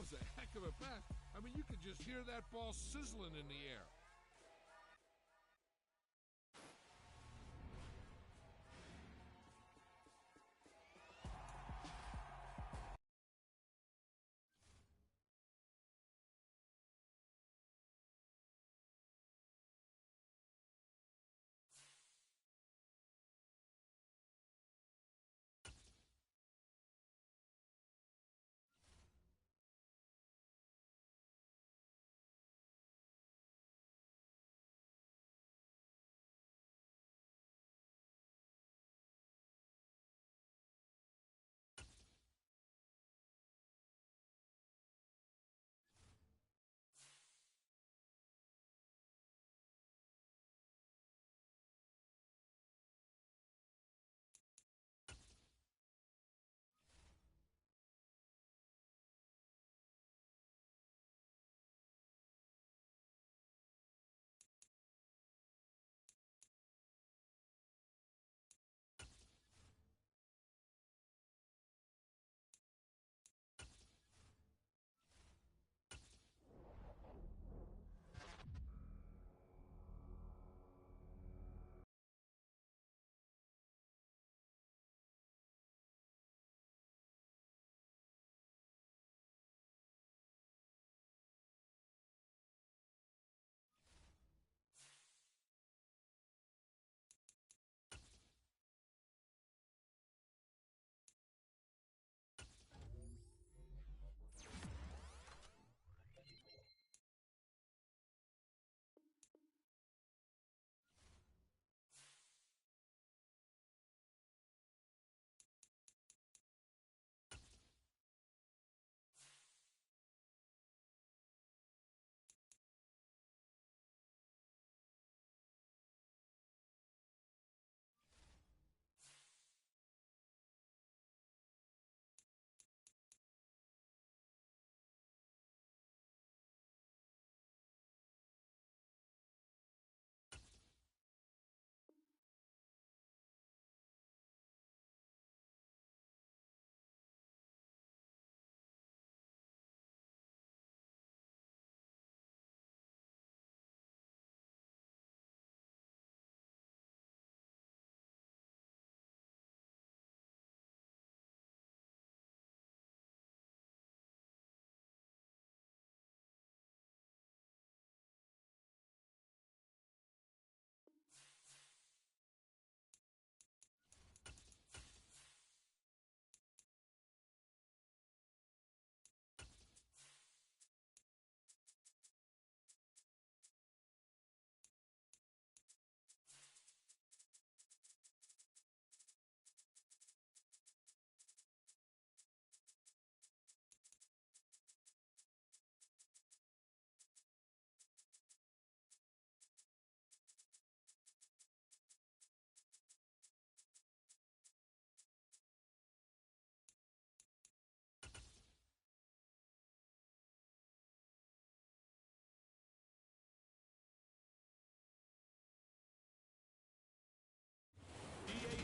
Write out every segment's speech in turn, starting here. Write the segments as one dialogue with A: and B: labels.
A: was a heck of a pass. I mean, you could just hear that ball sizzling in the air.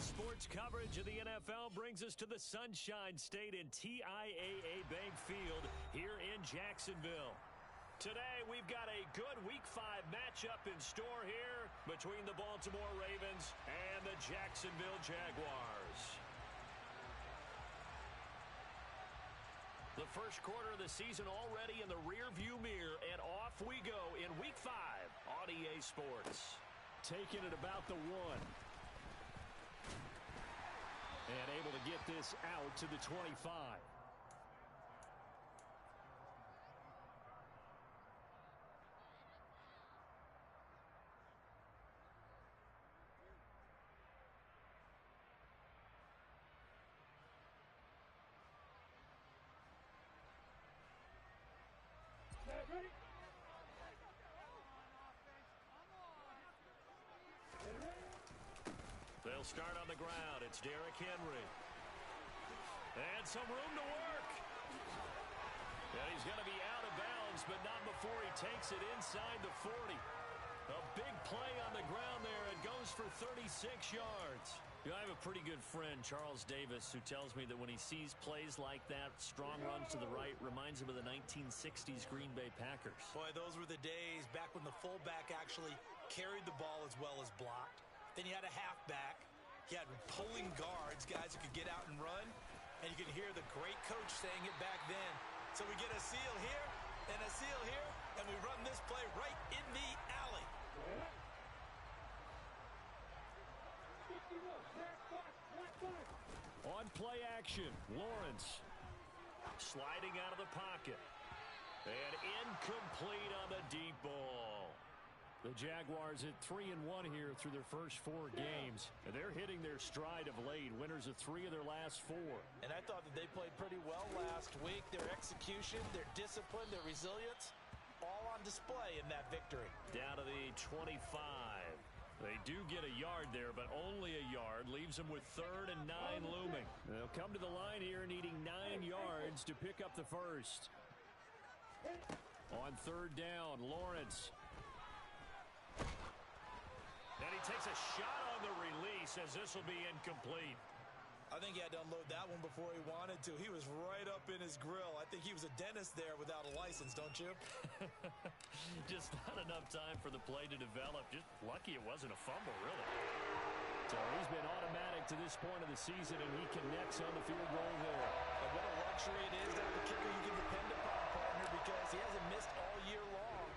B: Sports coverage of the NFL brings us to the Sunshine State and TIAA Bank Field here in Jacksonville. Today, we've got a good Week 5 matchup in store here between the Baltimore Ravens and the Jacksonville Jaguars. The first quarter of the season already in the rearview mirror, and off we go in Week 5 on EA Sports.
C: Taking it about the 1. And able to get this out to the 25.
B: They'll start on the ground. It's Derrick Henry. And some room to work. And he's going to be out of bounds, but not before he takes it inside the 40. A big play on the ground there. It goes for 36 yards. You know, I have a pretty good friend, Charles Davis, who tells me that when he sees plays like that, strong runs to the right, reminds him of the 1960s Green Bay Packers.
D: Boy, those were the days back when the fullback actually carried the ball as well as blocked. Then you had a halfback. You had pulling guards, guys who could get out and run. And you could hear the great coach saying it back then. So we get a seal here and a seal here, and we run this play right in the alley.
B: On play action, Lawrence sliding out of the pocket. And incomplete on the deep ball. The Jaguars at 3-1 here through their first 4 games. And they're hitting their stride of late. Winners of 3 of their last 4.
D: And I thought that they played pretty well last week. Their execution, their discipline, their resilience, all on display in that victory.
B: Down to the 25. They do get a yard there, but only a yard. Leaves them with 3rd and 9 looming. They'll come to the line here needing 9 yards to pick up the first. On 3rd down, Lawrence. And he takes a shot on the release as this will be incomplete.
D: I think he had to unload that one before he wanted to. He was right up in his grill. I think he was a dentist there without a license, don't you?
B: Just not enough time for the play to develop. Just lucky it wasn't a fumble, really. So he's been automatic to this point of the season, and he connects on the field goal there.
D: And what a luxury it is to have a kicker you can depend upon, partner, because he hasn't missed all year long.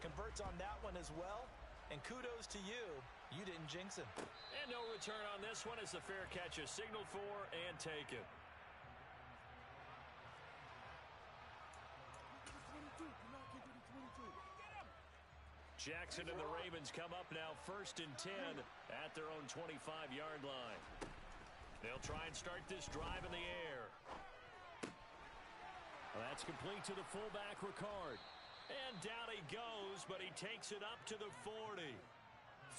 D: Converts on that one as well. And kudos to you. You didn't jinx him.
B: And no return on this one as the fair catch is signaled for and taken. Jackson and the Ravens come up now 1st and 10 at their own 25-yard line. They'll try and start this drive in the air. Well, that's complete to the fullback, Ricard. And down he goes, but he takes it up to the 40.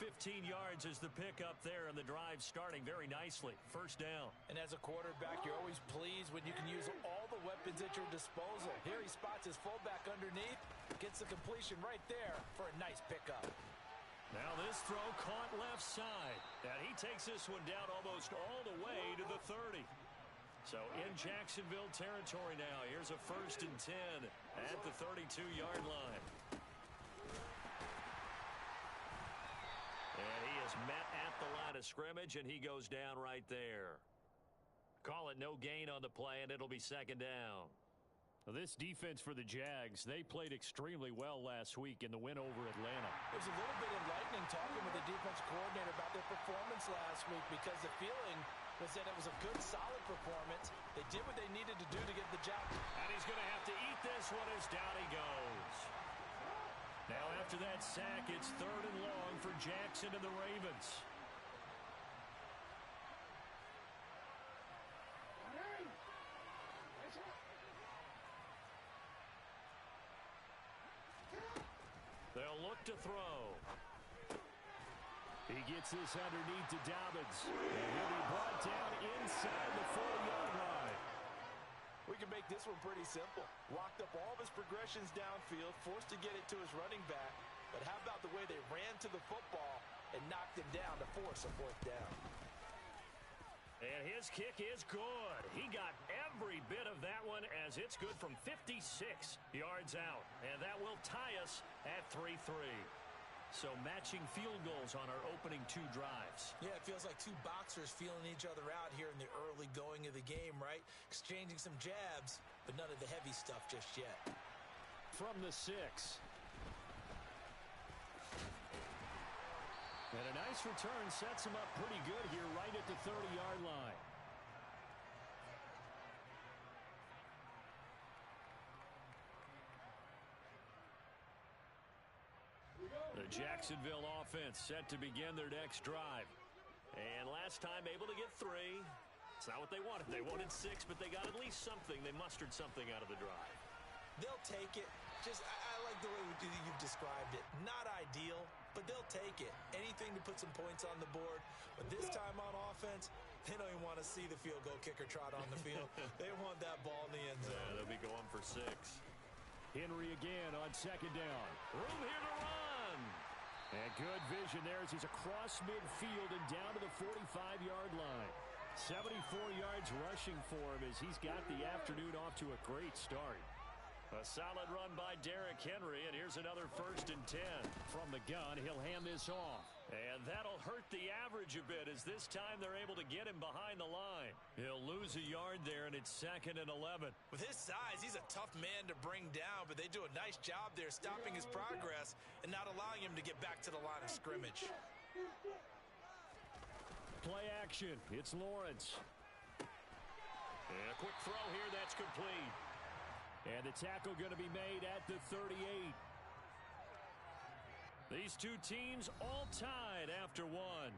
B: 15 yards is the pickup there, and the drive starting very nicely. 1st down.
D: And as a quarterback, you're always pleased when you can use all the weapons at your disposal. Here he spots his fullback underneath, gets the completion right there for a nice pickup.
B: Now this throw caught left side. And he takes this one down almost all the way to the 30. So in Jacksonville territory now. Here's a 1st and 10 at the 32-yard line. And he is met at the line of scrimmage, and he goes down right there. Call it no gain on the play, and it'll be 2nd down. Well, this defense for the Jags, they played extremely well last week in the win over Atlanta.
D: It was a little bit enlightening talking with the defense coordinator about their performance last week, because the feeling was that it was a good, solid performance. They did what they needed to do to get the job.
B: And he's going to have to eat this one as down he goes. Now after that sack, it's 3rd and long for Jackson and the Ravens. They'll look to throw. He gets this underneath to Dobbins. And he'll be brought down inside the 40-yard line.
D: We can make this one pretty simple. Locked up all of his progressions downfield, forced to get it to his running back. But how about the way they ran to the football and knocked him down to force a 4th down?
B: And his kick is good. He got every bit of that one as it's good from 56 yards out. And that will tie us at 3-3. So matching field goals on our opening 2 drives.
D: Yeah, it feels like 2 boxers feeling each other out here in the early going of the game, right? Exchanging some jabs, but none of the heavy stuff just yet.
B: From the 6. And a nice return sets him up pretty good here right at the 30-yard line. The Jacksonville offense set to begin their next drive. And last time able to get 3. It's not what they wanted. They wanted 6, but they got at least something. They mustered something out of the drive.
D: They'll take it. I like the way you've described it. Not ideal, but they'll take it. Anything to put some points on the board. But this time on offense, they don't even want to see the field goal kicker trot on the field. They want that ball in the end zone.
B: Yeah, they'll be going for 6. Henry again on 2nd down. Room here to run.
C: And good vision there as he's across midfield and down to the 45-yard line. 74 yards rushing for him as he's got the afternoon off to a great start.
B: A solid run by Derrick Henry, and here's another 1st and 10.
C: From the gun, he'll hand this off.
B: And that'll hurt the average a bit as this time they're able to get him behind the line. He'll lose a yard there, and it's 2nd and 11.
D: With his size, he's a tough man to bring down, but they do a nice job there stopping his progress and not allowing him to get back to the line of scrimmage.
C: Play action. It's Lawrence.
B: And a quick throw here that's complete.
C: And the tackle going to be made at the 38.
B: These two teams all tied after one.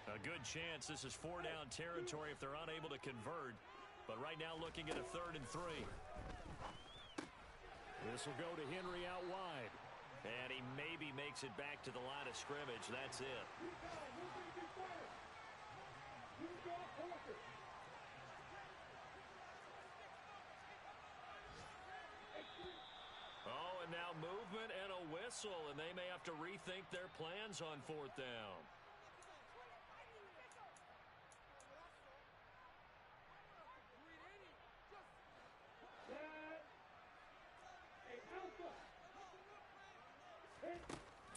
B: A good chance this is 4-down territory if they're unable to convert. But right now looking at a 3rd and 3.
C: This will go to Henry out wide.
B: And he maybe makes it back to the line of scrimmage. That's it. Oh, and now movement and a whistle, and they may have to rethink their plans on 4th down.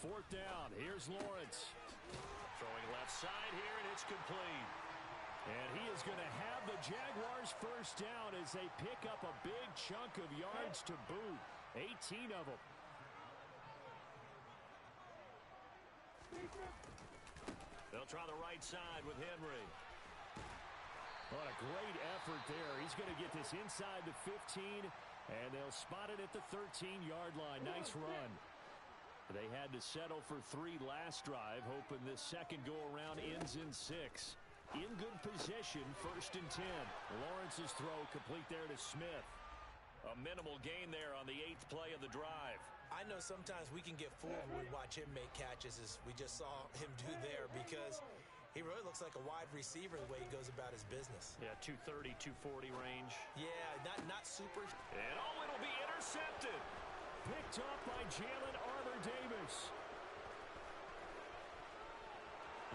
C: Fourth down. Here's Lawrence.
B: Throwing left side here, and it's complete.
C: And he is going to have the Jaguars' 1st down as they pick up a big chunk of yards to boot. 18 of them.
B: They'll try the right side with Henry.
C: What a great effort there. He's going to get this inside the 15, and they'll spot it at the 13-yard line. Nice run. They had to settle for 3 last drive, hoping this second go-around ends in 6. In good position, 1st and 10. Lawrence's throw complete there to Smith.
B: A minimal gain there on the 8th play of the drive.
D: I know sometimes we can get fooled when we watch him make catches, as we just saw him do there, because he really looks like a wide receiver the way he goes about his business.
B: Yeah, 230, 240 range.
D: Yeah, not super.
B: And it'll be intercepted.
C: Picked up by Jalen Armour-Davis.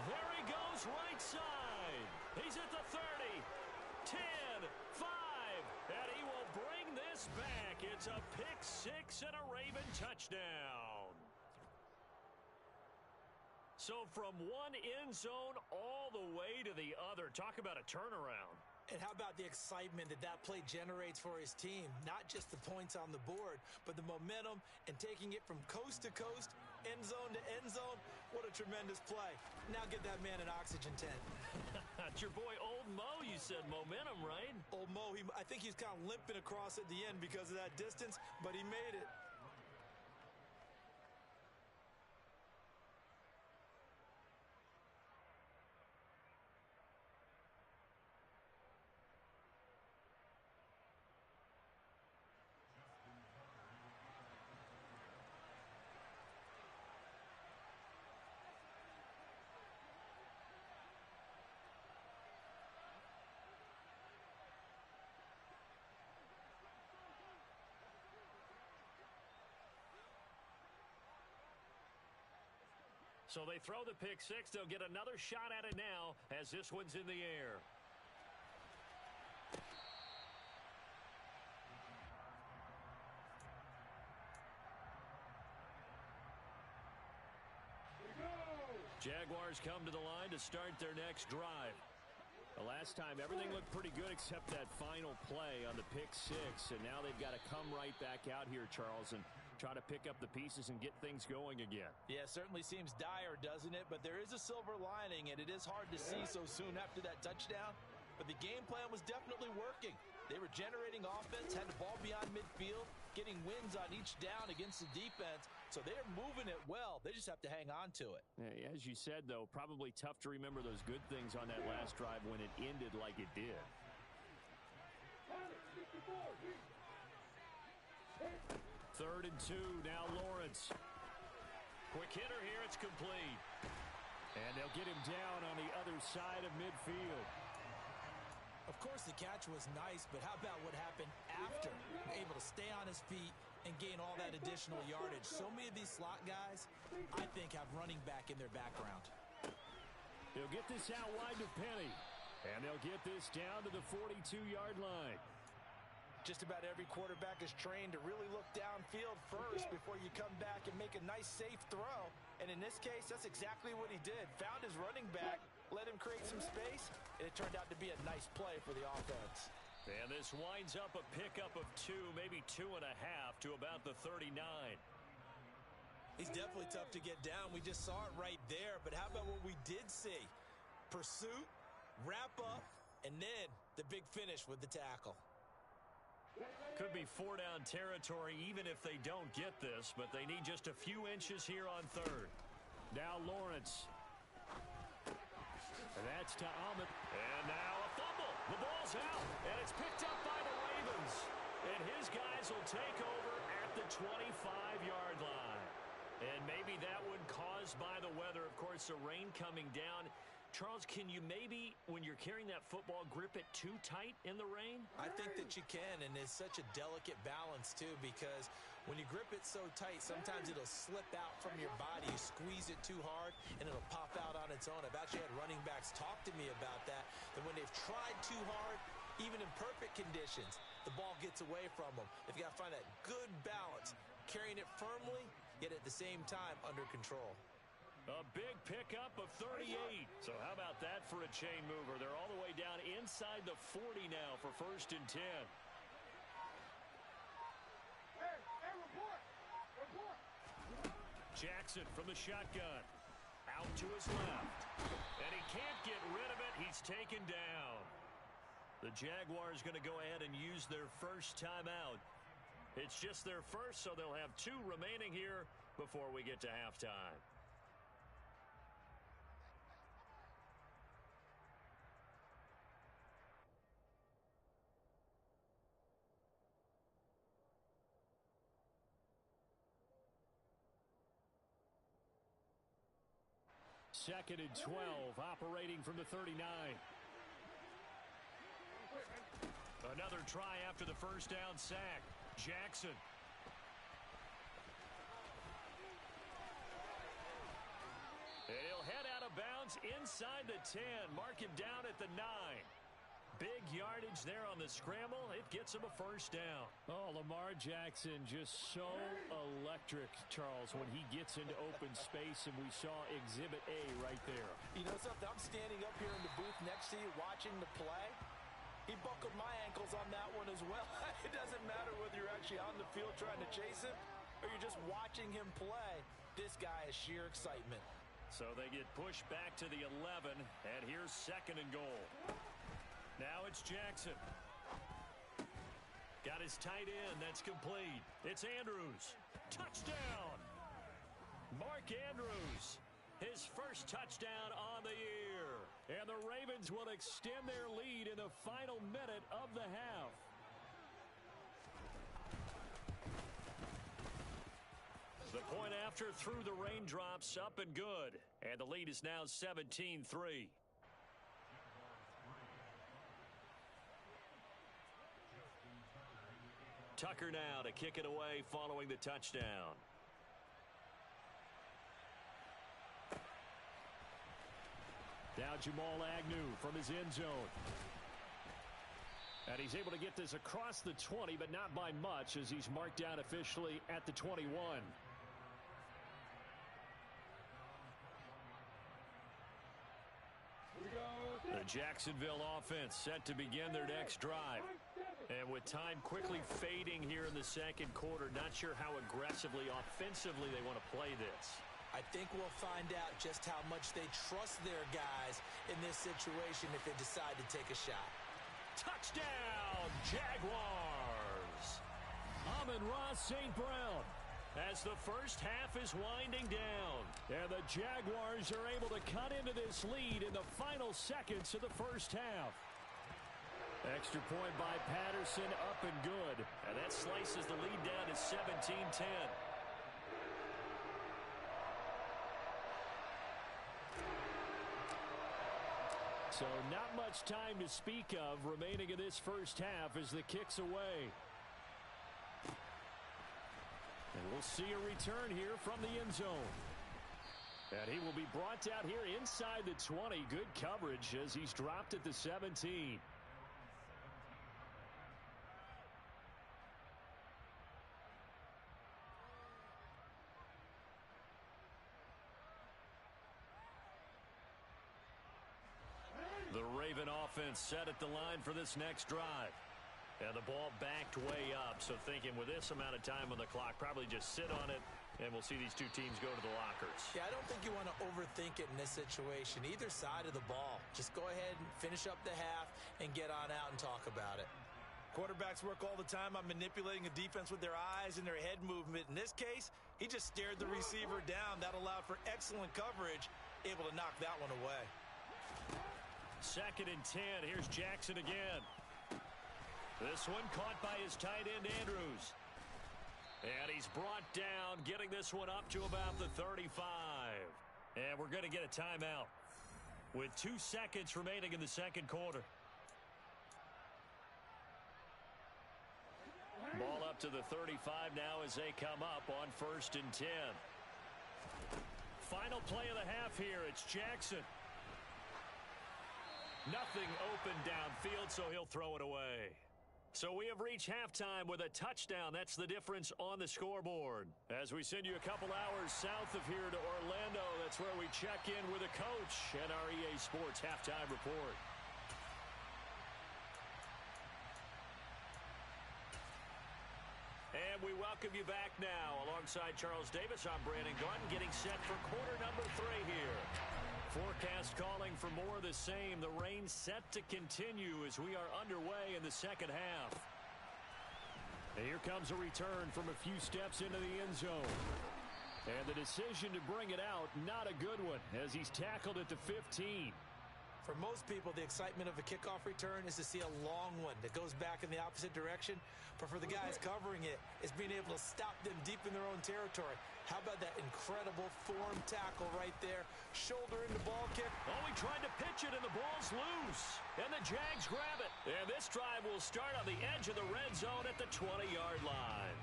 B: There he goes right side. He's at the 30, 10, 5, and he will bring this back. It's a pick 6 and a Raven touchdown. So from one end zone all the way to the other. Talk about a turnaround.
D: And how about the excitement that play generates for his team? Not just the points on the board, but the momentum and taking it from coast to coast, end zone to end zone. What a tremendous play. Now get that man an oxygen tent.
B: It's your boy Old Mo, you said. Momentum, right?
D: Old Mo, I think he's kind of limping across at the end because of that distance, but he made it.
B: So they throw the pick 6. They'll get another shot at it now as this one's in the air. Jaguars come to the line to start their next drive.
C: The last time, everything looked pretty good except that final play on the pick 6. And now they've got to come right back out here, Charles, and try to pick up the pieces and get things going again.
D: Yeah, certainly seems dire, doesn't it? But there is a silver lining, and it is hard to see so soon after that touchdown. But the game plan was definitely working. They were generating offense, had the ball beyond midfield, getting wins on each down against the defense. So they're moving it well. They just have to hang on to it.
C: As you said, though, probably tough to remember those good things on that last drive when it ended like it did.
B: Third and 2, now Lawrence. Quick hitter here, it's complete.
C: And they'll get him down on the other side of midfield.
D: Of course, the catch was nice, but how about what happened after? Able to stay on his feet and gain all that additional yardage. So many of these slot guys, I think, have running back in their background.
C: They'll get this out wide to Penny. And they'll get this down to the 42-yard line.
D: Just about every quarterback is trained to really look downfield first before you come back and make a nice, safe throw. And in this case, that's exactly what he did. Found his running back, let him create some space, and it turned out to be a nice play for the offense.
B: And this winds up a pickup of 2, maybe 2.5 to about the 39.
D: He's definitely tough to get down. We just saw it right there. But how about what we did see? Pursuit, wrap up, and then the big finish with the tackle.
B: Could be 4-down territory even if they don't get this, but they need just a few inches here on third.
C: Now Lawrence. And that's to Ahmed.
B: And now a fumble. The ball's out, and it's picked up by the Ravens. And his guys will take over at the 25-yard line. And maybe that one caused by the weather. Of course, the rain coming down. Charles, can you maybe, when you're carrying that football, grip it too tight in the rain?
D: I think that you can, and it's such a delicate balance, too, because when you grip it so tight, sometimes it'll slip out from your body. You squeeze it too hard, and it'll pop out on its own. I've actually had running backs talk to me about that when they've tried too hard, even in perfect conditions, the ball gets away from them. They've got to find that good balance, carrying it firmly, yet at the same time under control.
B: A big pickup of 38. So how about that for a chain mover? They're all the way down inside the 40 now for 1st and 10. Jackson from the shotgun. Out to his left. And he can't get rid of it. He's taken down. The Jaguars going to go ahead and use their first timeout. It's just their first, so they'll have 2 remaining here before we get to halftime.
C: Second and 12, operating from the 39.
B: Another try after the first down sack. Jackson. And he'll head out of bounds inside the 10. Mark him down at the 9. Big yardage there on the scramble. It gets him a first down.
C: Oh, Lamar Jackson just so electric, Charles, when he gets into open space, and we saw Exhibit A right there.
D: You know something? I'm standing up here in the booth next to you watching the play. He buckled my ankles on that one as well. It doesn't matter whether you're actually on the field trying to chase him or you're just watching him play. This guy is sheer excitement.
B: So they get pushed back to the 11, and here's 2nd and goal. Now it's Jackson. Got his tight end. That's complete. It's Andrews. Touchdown! Mark Andrews. His first touchdown on the year. And the Ravens will extend their lead in the final minute of the half. The point after through the raindrops, up and good. And the lead is now 17-3. Tucker now to kick it away following the touchdown. Now Jamal Agnew from his end zone. And he's able to get this across the 20, but not by much, as he's marked down officially at the 21. The Jacksonville offense set to begin their next drive. And with time quickly fading here in the second quarter, not sure how aggressively, offensively they want to play this.
D: I think we'll find out just how much they trust their guys in this situation if they decide to take a shot.
B: Touchdown, Jaguars! Amon-Ra St. Brown as the first half is winding down. And the Jaguars are able to cut into this lead in the final seconds of the first half. Extra point by Patterson, up and good. And that slices the lead down to 17-10.
C: So not much time to speak of remaining in this first half as the kick's away. And we'll see a return here from the end zone. And he will be brought down here inside the 20. Good coverage as he's dropped at the 17. The Raven offense set at the line for this next drive. And the ball backed way up. So thinking with this amount of time on the clock, probably just sit on it, and we'll see these two teams go to the lockers.
D: Yeah, I don't think you want to overthink it in this situation. Either side of the ball. Just go ahead and finish up the half and get on out and talk about it. Quarterbacks work all the time on manipulating a defense with their eyes and their head movement. In this case, he just stared the receiver down. That allowed for excellent coverage, able to knock that one away.
C: 2nd and 10. Here's Jackson again. This one caught by his tight end, Andrews. And he's brought down, getting this one up to about the 35. And we're going to get a timeout with 2 seconds remaining in the second quarter. Ball up to the 35 now as they come up on 1st and 10. Final play of the half here. It's Jackson. Nothing open downfield, so he'll throw it away. So we have reached halftime with a touchdown. That's the difference on the scoreboard. As we send you a couple hours south of here to Orlando, that's where we check in with a coach and our EA Sports halftime report. And we welcome you back now. Alongside Charles Davis, I'm Brandon Gordon, getting set for quarter number 3 here. Forecast calling for more of the same. The rain set to continue as we are underway in the second half. And here comes a return from a few steps into the end zone. And the decision to bring it out, not a good one, as he's tackled at the 15.
D: For most people, the excitement of a kickoff return is to see a long one that goes back in the opposite direction. But for the guys covering it, it's being able to stop them deep in their own territory. How about that incredible form tackle right there? Shoulder into ball kick.
C: Oh, he tried to pitch it, and the ball's loose. And the Jags grab it. And this drive will start on the edge of the red zone at the 20-yard line.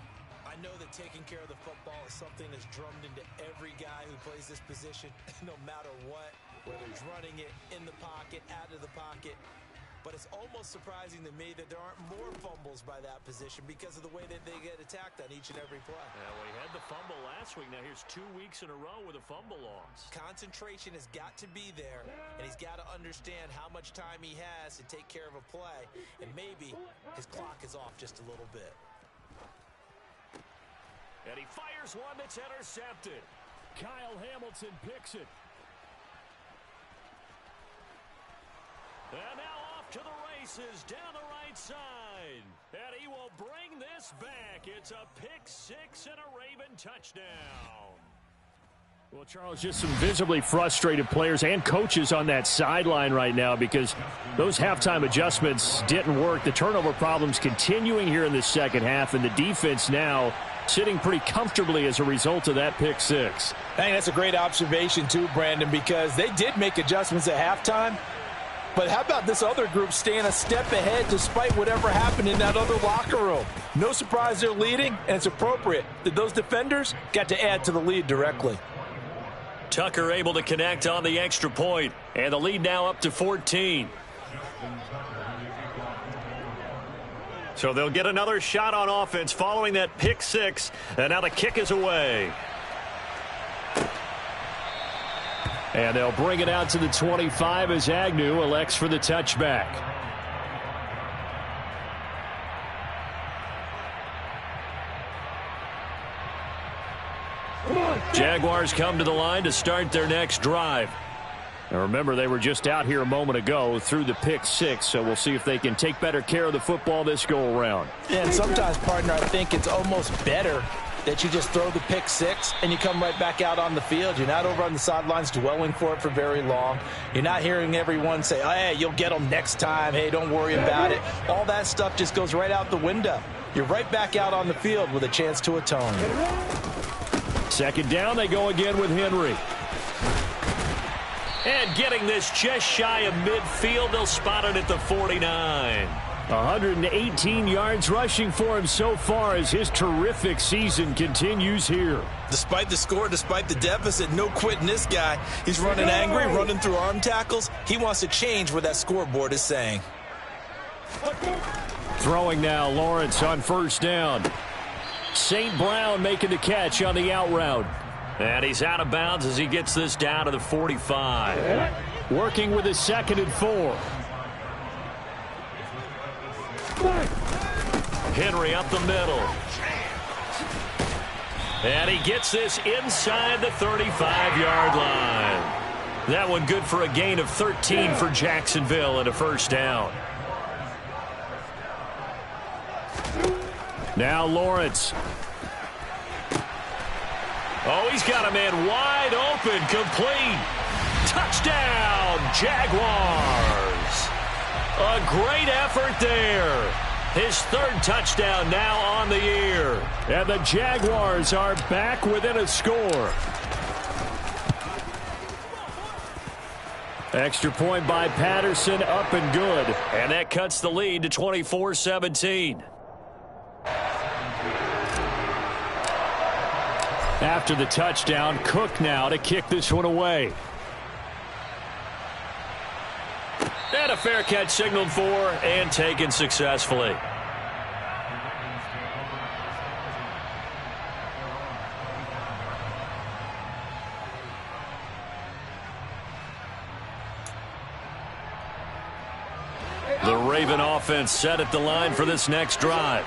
D: I know that taking care of the football is something that's drummed into every guy who plays this position, no matter what, whether he's running it, in the pocket, out of the pocket. But it's almost surprising to me that there aren't more fumbles by that position because of the way that they get attacked on each and every play.
C: Yeah, we had the fumble last week. Now here's 2 weeks in a row with a fumble loss.
D: Concentration has got to be there, and he's got to understand how much time he has to take care of a play, and maybe his clock is off just a little bit.
C: And he fires one that's intercepted. Kyle Hamilton picks it. And now off to the races down the right side. And he will bring this back. It's a pick 6 and a Raven touchdown. Well, Charles, just some visibly frustrated players and coaches on that sideline right now because those halftime adjustments didn't work. The turnover problems continuing here in the second half, and the defense now sitting pretty comfortably as a result of that pick 6.
D: I think that's a great observation too, Brandon, because they did make adjustments at halftime. But how about this other group staying a step ahead despite whatever happened in that other locker room? No surprise they're leading, and it's appropriate that those defenders got to add to the lead directly.
C: Tucker able to connect on the extra point, and the lead now up to 14. So they'll get another shot on offense following that pick 6, and now the kick is away. And they'll bring it out to the 25 as Agnew elects for the touchback. Jaguars come to the line to start their next drive. Now remember, they were just out here a moment ago through the pick 6, so we'll see if they can take better care of the football this go-around.
D: Yeah, and sometimes, partner, I think it's almost better that you just throw the pick 6 and you come right back out on the field. You're not over on the sidelines dwelling for it for very long. You're not hearing everyone say, oh, hey, you'll get them next time. Hey, don't worry about it. All that stuff just goes right out the window. You're right back out on the field with a chance to atone.
C: Second down, they go again with Henry.
B: And getting this just shy of midfield, they'll spot it at the 49.
C: 118 yards rushing for him so far as his terrific season continues here.
D: Despite the score, despite the deficit, no quitting this guy. He's running angry, running through arm tackles. He wants to change what that scoreboard is saying.
C: Throwing now, Lawrence on first down. St. Brown making the catch on the out route.
B: And he's out of bounds as he gets this down to the 45.
C: Working with his 2nd and 4.
B: Henry up the middle. And he gets this inside the 35-yard line. That one good for a gain of 13 for Jacksonville and a first down.
C: Now Lawrence.
B: Oh, he's got a man wide open, complete. Touchdown, Jaguars. A great effort there. His 3rd touchdown now on the year.
C: And the Jaguars are back within a score. Extra point by Patterson, up and good.
B: And that cuts the lead to 24-17.
C: After the touchdown, Cook now to kick this one away.
B: And a fair catch signaled for and taken successfully. The Raven offense set at the line for this next drive.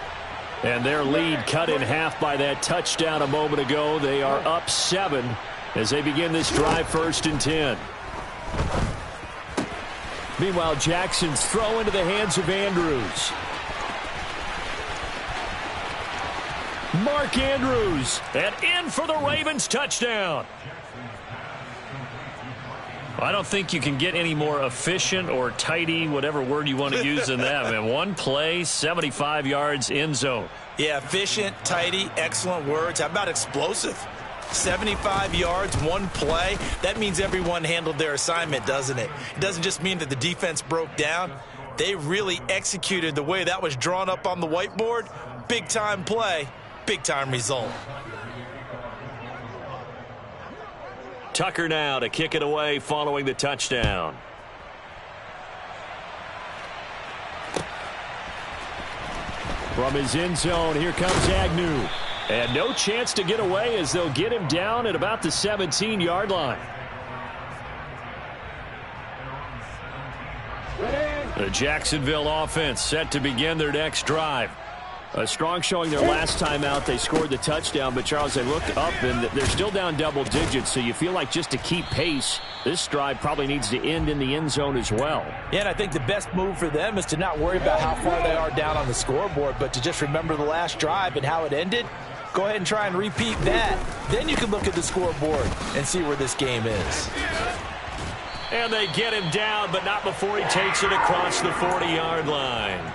B: And their lead cut in half by that touchdown a moment ago. They are up 7 as they begin this drive, 1st and 10.
C: Meanwhile, Jackson's throw into the hands of Andrews. Mark Andrews.
B: And in for the Ravens touchdown. I don't think you can get any more efficient or tidy, whatever word you want to use in that. Man, one play, 75 yards, end zone.
D: Yeah, efficient, tidy, excellent words. How about explosive? 75 yards, one play. That means everyone handled their assignment, doesn't it? It doesn't just mean that the defense broke down. They really executed the way that was drawn up on the whiteboard. Big-time play, big-time result.
B: Tucker now to kick it away following the touchdown.
C: From his end zone, here comes Agnew. And no chance to get away as they'll get him down at about the 17-yard line.
B: The Jacksonville offense set to begin their next drive.
C: A strong showing their last time out. They scored the touchdown, but, Charles, they looked up, and they're still down double digits, so you feel like just to keep pace, this drive probably needs to end in the end zone as well.
D: Yeah, and I think the best move for them is to not worry about how far they are down on the scoreboard, but to just remember the last drive and how it ended. Go ahead and try and repeat that. Then you can look at the scoreboard and see where this game is.
B: And they get him down, but not before he takes it across the 40-yard line.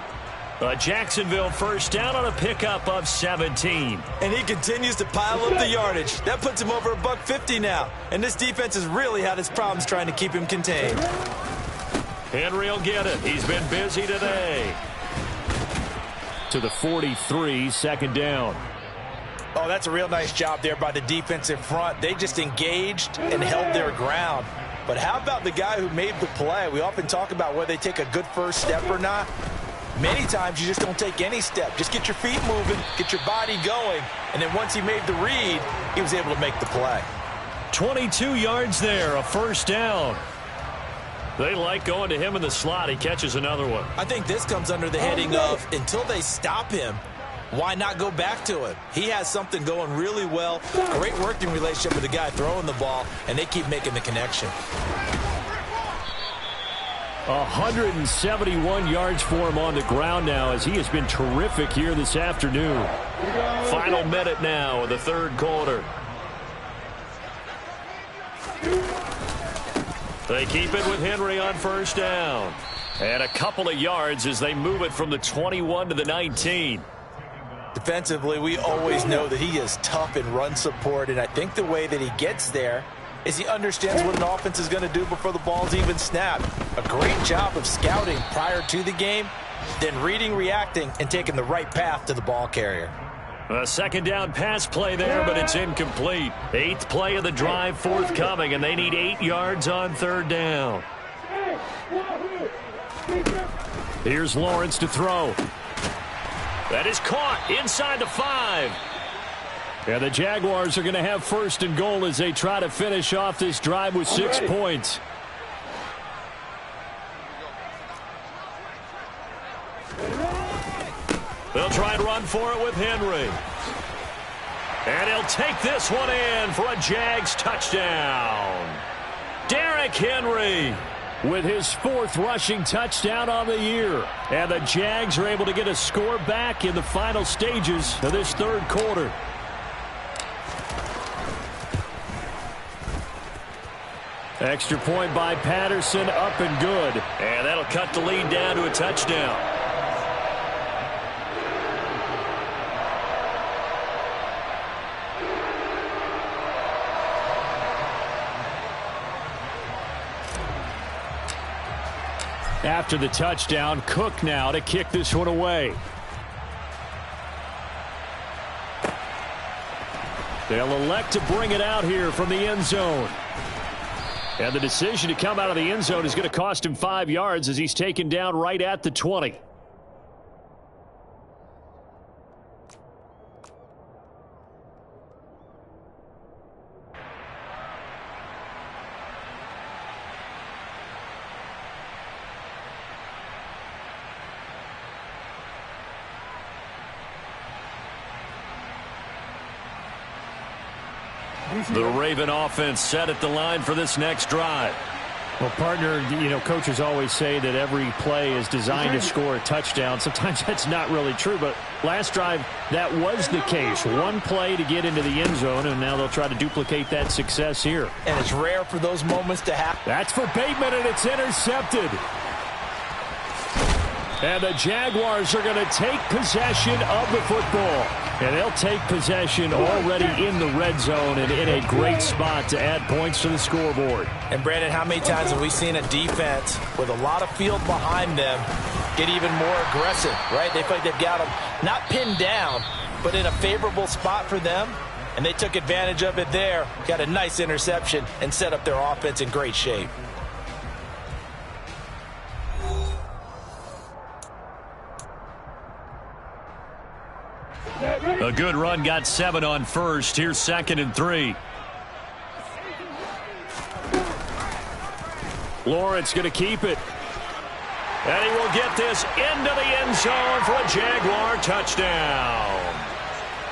B: A Jacksonville first down on a pickup of 17.
D: And he continues to pile up the yardage. That puts him over $150 now. And this defense has really had its problems trying to keep him contained.
B: Henry will get it. He's been busy today.
C: To the 43, 2nd down.
D: Oh, that's a real nice job there by the defensive front. They just engaged and held their ground. But how about the guy who made the play? We often talk about whether they take a good first step or not. Many times you just don't take any step. Just get your feet moving, get your body going, and then once he made the read, he was able to make the play.
B: 22 yards there, a first down. They like going to him in the slot. He catches another one.
D: I think this comes under the heading of until they stop him, why not go back to him? He has something going really well, great working relationship with the guy throwing the ball, and they keep making the connection.
C: 171 yards for him on the ground now as he has been terrific here this afternoon.
B: Final minute now of the third quarter. They keep it with Henry on first down. And a couple of yards as they move it from the 21 to the 19.
D: Defensively, we always know that he is tough in run support, and I think the way that he gets there is he understands what an offense is going to do before the ball's even snapped. A great job of scouting prior to the game, then reading, reacting, and taking the right path to the ball carrier.
B: A second down pass play there, but it's incomplete. 8th play of the drive forthcoming, and they need 8 yards on 3rd down. Here's Lawrence to throw. That is caught inside the 5. And the Jaguars are going to have 1st and goal as they try to finish off this drive with 6 points. They'll try and run for it with Henry. And he'll take this one in for a Jags touchdown. Derrick Henry with his 4th rushing touchdown on the year. And the Jags are able to get a score back in the final stages of this 3rd quarter. Extra point by Patterson, up and good. And that'll cut the lead down to a touchdown. After the touchdown, Cook now to kick this one away. They'll elect to bring it out here from the end zone. And the decision to come out of the end zone is going to cost him 5 yards as he's taken down right at the 20. The Raven offense set at the line for this next drive.
C: Well, partner, coaches always say that every play is designed to score a touchdown. Sometimes that's not really true, but last drive, that was the case. One play to get into the end zone, and now they'll try to duplicate that success here.
D: And it's rare for those moments to happen.
C: That's for Bateman, and it's intercepted. And the Jaguars are going to take possession of the football. And they'll take possession already in the red zone and in a great spot to add points to the scoreboard.
D: And, Brandon, how many times have we seen a defense with a lot of field behind them get even more aggressive, right? They feel like they've got them not pinned down, but in a favorable spot for them. And they took advantage of it there, got a nice interception, and set up their offense in great shape.
B: A good run, got 7 on first. Here's 2nd and 3. Lawrence going to keep it. And he will get this into the end zone for a Jaguar touchdown.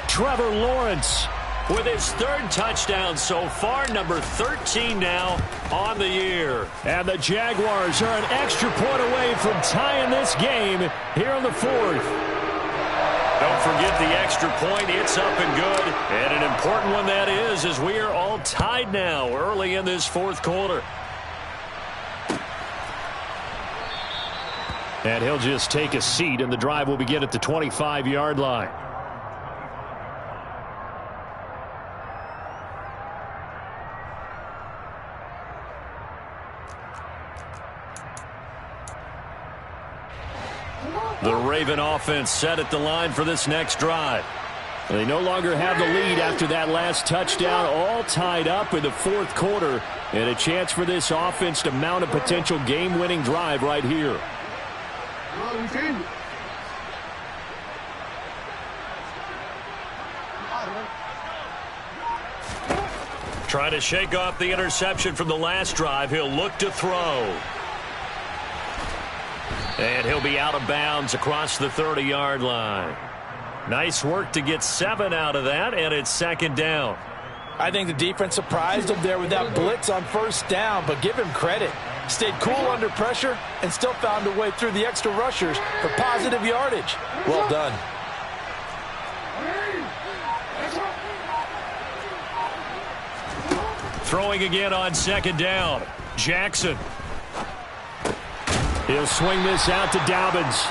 B: Trevor Lawrence with his 3rd touchdown so far, number 13 now on the year. And the Jaguars are an extra point away from tying this game here in the 4th. Don't forget the extra point. It's up and good. And an important one that is, as we are all tied now early in this 4th quarter. And he'll just take a seat, and the drive will begin at the 25-yard line. The Raven offense set at the line for this next drive. They no longer have the lead after that last touchdown, all tied up in the 4th quarter, and a chance for this offense to mount a potential game-winning drive right here. Trying to shake off the interception from the last drive. He'll look to throw. And he'll be out of bounds across the 30-yard line. Nice work to get 7 out of that, and it's 2nd down.
D: I think the defense surprised him there with that blitz on 1st down, but give him credit. Stayed cool under pressure and still found a way through the extra rushers for positive yardage. Well done.
B: Throwing again on 2nd down. Jackson. He'll swing this out to Dobbins.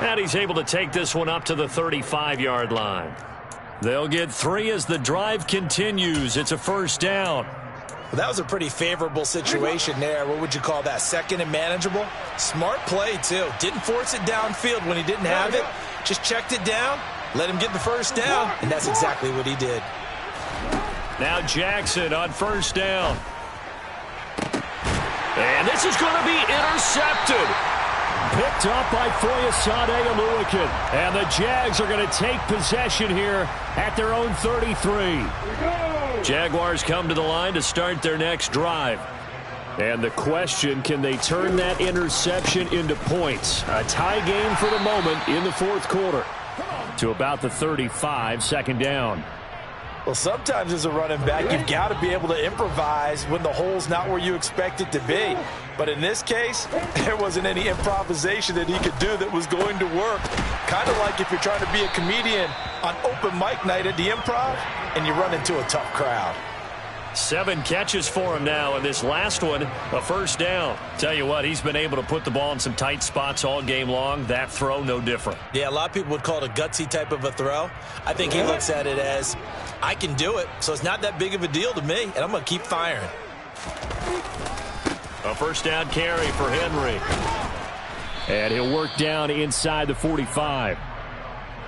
B: And he's able to take this one up to the 35-yard line. They'll get 3 as the drive continues. It's a 1st down.
D: Well, that was a pretty favorable situation there. What would you call that? Second and manageable? Smart play, too. Didn't force it downfield when he didn't have it. Just checked it down, let him get the first down, and that's exactly what he did.
B: Now Jackson on first down. And this is going to be intercepted. Picked up by Foyesade Oluwakin. And the Jags are going to take possession here at their own 33. Jaguars come to the line to start their next drive. And the question, can they turn that interception into points? A tie game for the moment in the fourth quarter. To about the 35, second down.
D: Well, sometimes as a running back, you've got to be able to improvise when the hole's not where you expect it to be. But in this case, there wasn't any improvisation that he could do that was going to work. Kind of like if you're trying to be a comedian on open mic night at the Improv and you run into a tough crowd.
B: 7 catches for him now, and this last one, a first down. Tell you what, he's been able to put the ball in some tight spots all game long. That throw, no different.
D: Yeah, a lot of people would call it a gutsy type of a throw. I think he looks at it as, I can do it, so it's not that big of a deal to me, and I'm going to keep firing.
B: A first down carry for Henry. And he'll work down inside the 45.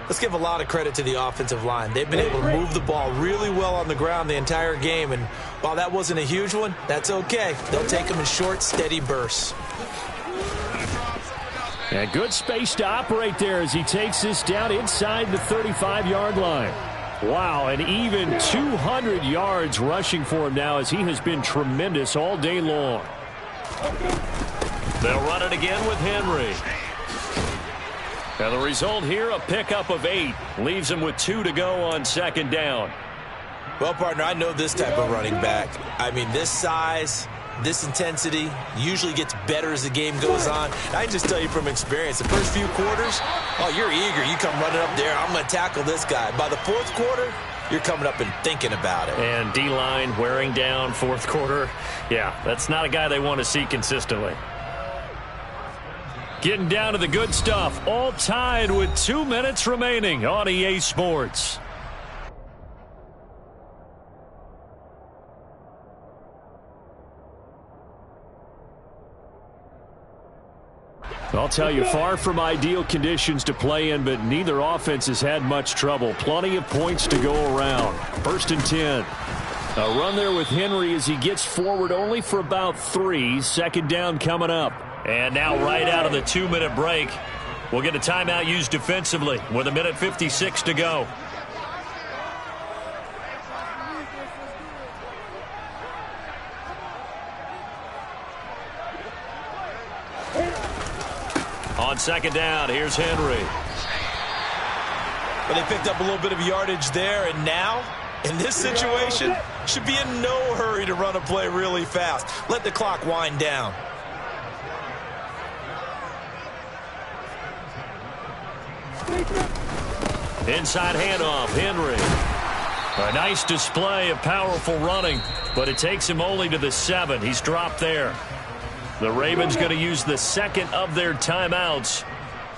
D: Let's give a lot of credit to the offensive line. They've been able to move the ball really well on the ground the entire game, and while that wasn't a huge one, that's okay. They'll take them in short, steady bursts.
B: And good space to operate there as he takes this down inside the 35-yard line. Wow, and even 200 yards rushing for him now as he has been tremendous all day long. They'll run it again with Henry. Now the result here, a pickup of 8. Leaves him with 2 to go on second down.
D: Well, partner, I know this type of running back. I mean, this size, this intensity usually gets better as the game goes on. I can just tell you from experience, the first few quarters, oh, you're eager. You come running up there, I'm going to tackle this guy. By the fourth quarter, you're coming up and thinking about it.
B: And D-line wearing down fourth quarter. Yeah, that's not a guy they want to see consistently. Getting down to the good stuff. All tied with 2 minutes remaining on EA Sports. I'll tell you, far from ideal conditions to play in, but neither offense has had much trouble. Plenty of points to go around. First and 10. A run there with Henry as he gets forward only for about 3. Second down coming up. And now right out of the 2-minute break, we'll get a timeout used defensively with 1:56 to go. On second down, here's Henry.
D: But they picked up a little bit of yardage there, and now, in this situation, should be in no hurry to run a play really fast. Let the clock wind down.
B: Inside handoff, Henry. A nice display of powerful running, but it takes him only to the 7. He's dropped there. The Ravens going to use the second of their timeouts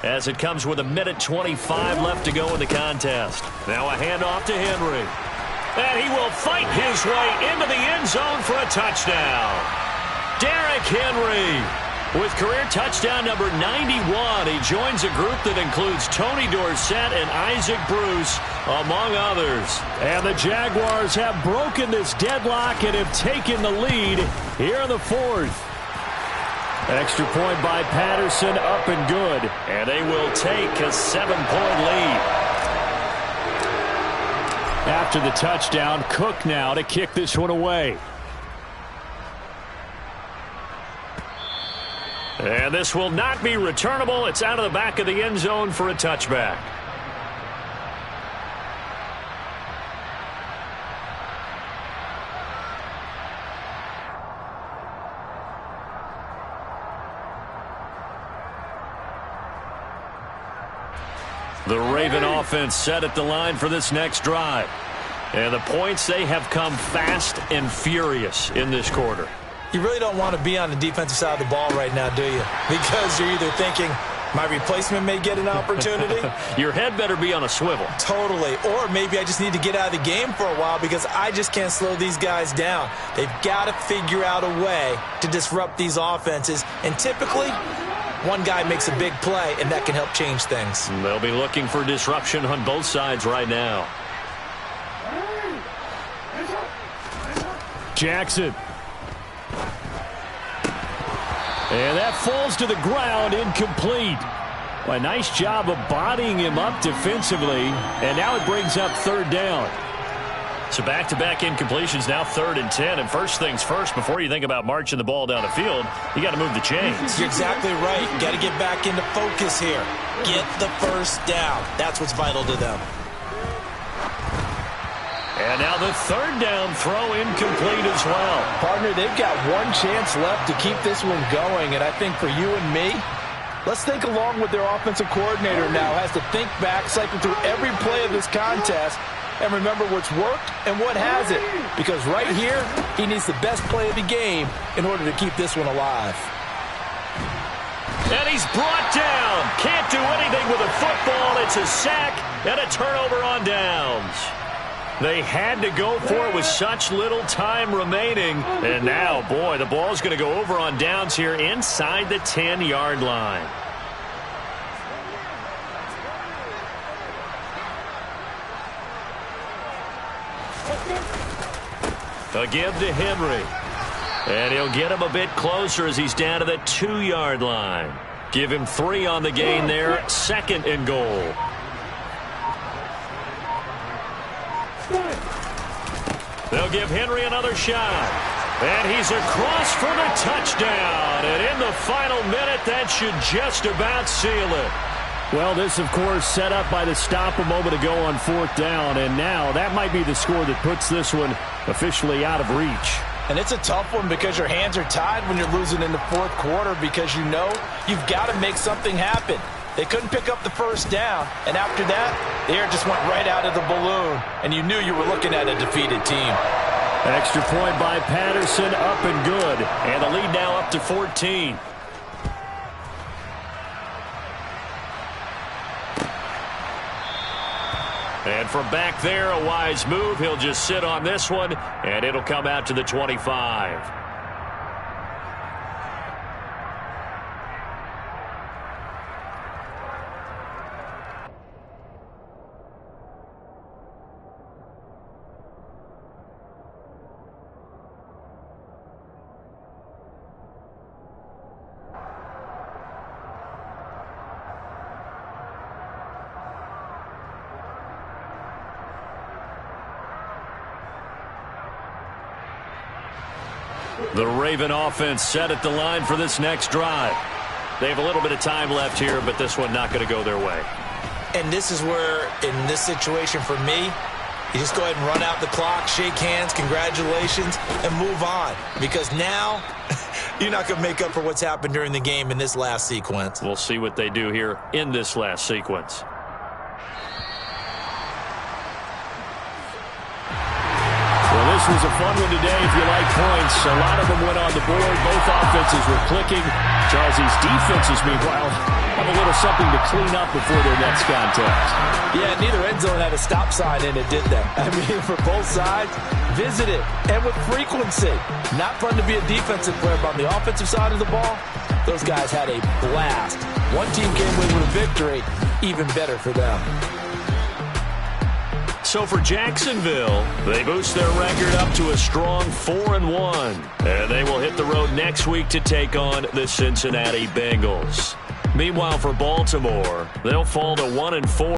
B: as it comes with 1:25 left to go in the contest. Now a handoff to Henry. And he will fight his way into the end zone for a touchdown. Derrick Henry with career touchdown number 91. He joins a group that includes Tony Dorsett and Isaac Bruce, among others. And the Jaguars have broken this deadlock and have taken the lead here in the fourth. Extra point by Patterson, up and good. And they will take a 7-point lead. After the touchdown, Cook now to kick this one away. And this will not be returnable. It's out of the back of the end zone for a touchback. The Raven offense set at the line for this next drive. And the points, they have come fast and furious in this quarter.
D: You really don't want to be on the defensive side of the ball right now, do you? Because you're either thinking, My replacement may get an opportunity.
B: Your head better be on a swivel.
D: Totally. Or maybe I just need to get out of the game for a while because I just can't slow these guys down. They've got to figure out a way to disrupt these offenses. And typically, one guy makes a big play, and that can help change things.
B: They'll be looking for disruption on both sides right now. Jackson. And that falls to the ground, incomplete. A nice job of bodying him up defensively, and now it brings up third down. So back-to-back incompletions, now 3rd and 10. And first things first, before you think about marching the ball down the field, you got to move the chains.
D: You're exactly right. You got to get back into focus here. Get the first down. That's what's vital to them.
B: And now the third down throw incomplete as well.
E: Partner, they've got one chance left to keep this one going, and I think for you and me, let's think along with their offensive coordinator now. Has to think back, cycle through every play of this contest, and remember what's worked and what hasn't. Because right here, he needs the best play of the game in order to keep this one alive.
B: And he's brought down. Can't do anything with a football. It's a sack and a turnover on downs. They had to go for it with such little time remaining. And now, boy, the ball's going to go over on downs here inside the 10-yard line. A give to Henry. And he'll get him a bit closer as he's down to the 2-yard line. Give him 3 on the gain there. 2nd and goal. They'll give Henry another shot. And he's across for the touchdown. And in the final minute, that should just about seal it.
C: Well, this, of course, set up by the stop a moment ago on 4th down. And now that might be the score that puts this one officially out of reach.
E: And it's a tough one because your hands are tied when you're losing in the 4th quarter because you know you've got to make something happen. They couldn't pick up the first down, and after that, the air just went right out of the balloon, and you knew you were looking at a defeated team.
C: Extra point by Patterson, up and good.
B: And the lead now up to 14. And from back there, a wise move. He'll just sit on this one, and it'll come out to the 25. The Raven offense set at the line for this next drive. They have a little bit of time left here, but this one not going to go their way.
D: And this is where, in this situation for me, you just go ahead and run out the clock, shake hands, congratulations, and move on. Because now, you're not going to make up for what's happened during the game in this last sequence.
B: We'll see what they do here in this last sequence.
C: This was a fun one today if you like points. A lot of them went on the board. Both offenses were clicking. Charles's defenses, meanwhile, have a little something to clean up before their next contest.
E: Yeah, neither end zone had a stop sign in it, did they? I mean, for both sides, visit it, and with frequency. Not fun to be a defensive player, but on the offensive side of the ball, those guys had a blast. One team came away with a victory, even better for them.
B: So for Jacksonville, they boost their record up to a strong 4-1. And they will hit the road next week to take on the Cincinnati Bengals. Meanwhile, for Baltimore, they'll fall to 1-4.